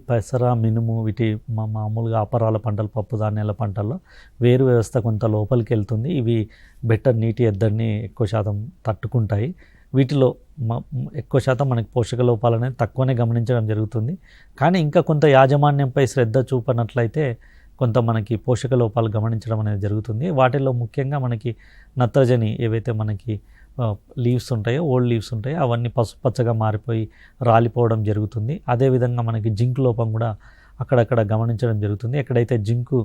పెసర, మినుము వీటి మామూలుగా అపరాల పంటలు, పప్పు ధాన్యాల పంటల్లో వేరు వ్యవస్థ కొంత లోపలికి వెళ్తుంది. ఇవి బెటర్ నీటి ఎద్దడిని ఎక్కువ శాతం తట్టుకుంటాయి. వీటిలో ఎక్కువ శాతం మనకి పోషక లోపాలు అనేది తక్కువనే గమనించడం జరుగుతుంది. కానీ ఇంకా కొంత యాజమాన్యంపై శ్రద్ధ చూపనట్లయితే కొంత మనకి పోషక లోపాలు గమనించడం అనేది జరుగుతుంది. వాటిల్లో ముఖ్యంగా మనకి నత్రజని ఏవైతే మనకి లీవ్స్ ఉంటాయో, ఓల్డ్ లీవ్స్ ఉంటాయో అవన్నీ పసుపచ్చగా మారిపోయి రాలిపోవడం జరుగుతుంది. అదేవిధంగా మనకి జింక్ లోపం కూడా అక్కడక్కడ గమనించడం జరుగుతుంది. ఎక్కడైతే జింకు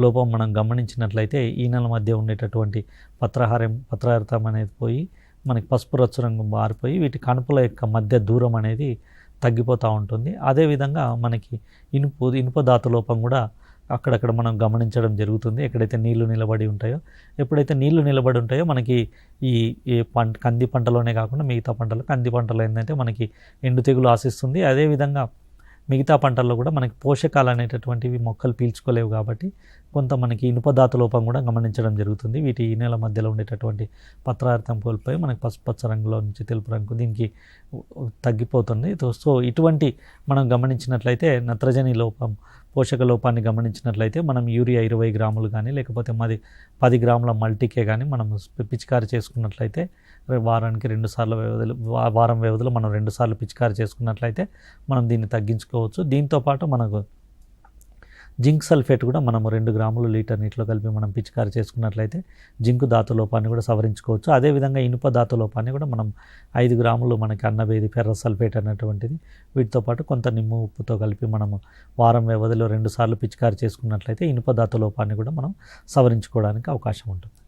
లోపం మనం గమనించినట్లయితే ఈనెల మధ్య ఉండేటటువంటి పత్రహారితం అనేది పోయి మనకి పసుపు రచ్చు రంగు మారిపోయి వీటి కణుపుల యొక్క మధ్య దూరం అనేది తగ్గిపోతూ ఉంటుంది. అదేవిధంగా మనకి ఇనుప ధాతు లోపం కూడా అక్కడక్కడ మనం గమనించడం జరుగుతుంది. ఎక్కడైతే నీళ్లు నిలబడి ఉంటాయో, ఎప్పుడైతే నీళ్లు నిలబడి ఉంటాయో మనకి ఈ కంది పంటలోనే కాకుండా మిగతా పంటలు, కంది పంటలో ఏంటంటే మనకి ఎండు తెగులు ఆశిస్తుంది. అదేవిధంగా మిగతా పంటల్లో కూడా మనకి పోషకాలు అనేటటువంటివి మొక్కలు పీల్చుకోలేవు కాబట్టి కొంత మనకి ఇనుప ధాతు లోపం కూడా గమనించడం జరుగుతుంది. వీటి ఈ నెల మధ్యలో ఉండేటటువంటి పత్రహారితం కోల్పోయి మనకి పసుపచ్చ రంగులో నుంచి తెలుపు రంగు దీనికి తగ్గిపోతుంది. సో ఇటువంటి మనం గమనించినట్లయితే నత్రజని లోపం, పోషక లోపాన్ని గమనించినట్లయితే మనం యూరియా 20 గ్రాములు కానీ లేకపోతే 10 గ్రాముల మల్టీకే కానీ మనం పిచికారి చేసుకున్నట్లయితే వారానికి 2 సార్లు వారం వ్యవధిలో మనం 2 సార్లు పిచికారి చేసుకున్నట్లయితే మనం దీన్ని తగ్గించుకోవచ్చు. దీంతోపాటు మనకు జింక్ సల్ఫేట్ కూడా మనము 2 గ్రాములు లీటర్ నీటిలో కలిపి మనం పిచికారి చేసుకున్నట్లయితే జింకు ధాతు లోపాన్ని కూడా సవరించుకోవచ్చు. అదేవిధంగా ఇనుప ధాతు లోపాన్ని కూడా మనం 5 గ్రాములు మనకి అన్నబేది ఫెర్రస్ సల్ఫేట్ అనేటువంటిది వీటితో పాటు కొంత నిమ్ము ఉప్పుతో కలిపి మనము వారం వ్యవధిలో 2 సార్లు పిచికారి చేసుకున్నట్లయితే ఇనుప ధాతు లోపాన్ని కూడా మనం సవరించుకోవడానికి అవకాశం ఉంటుంది.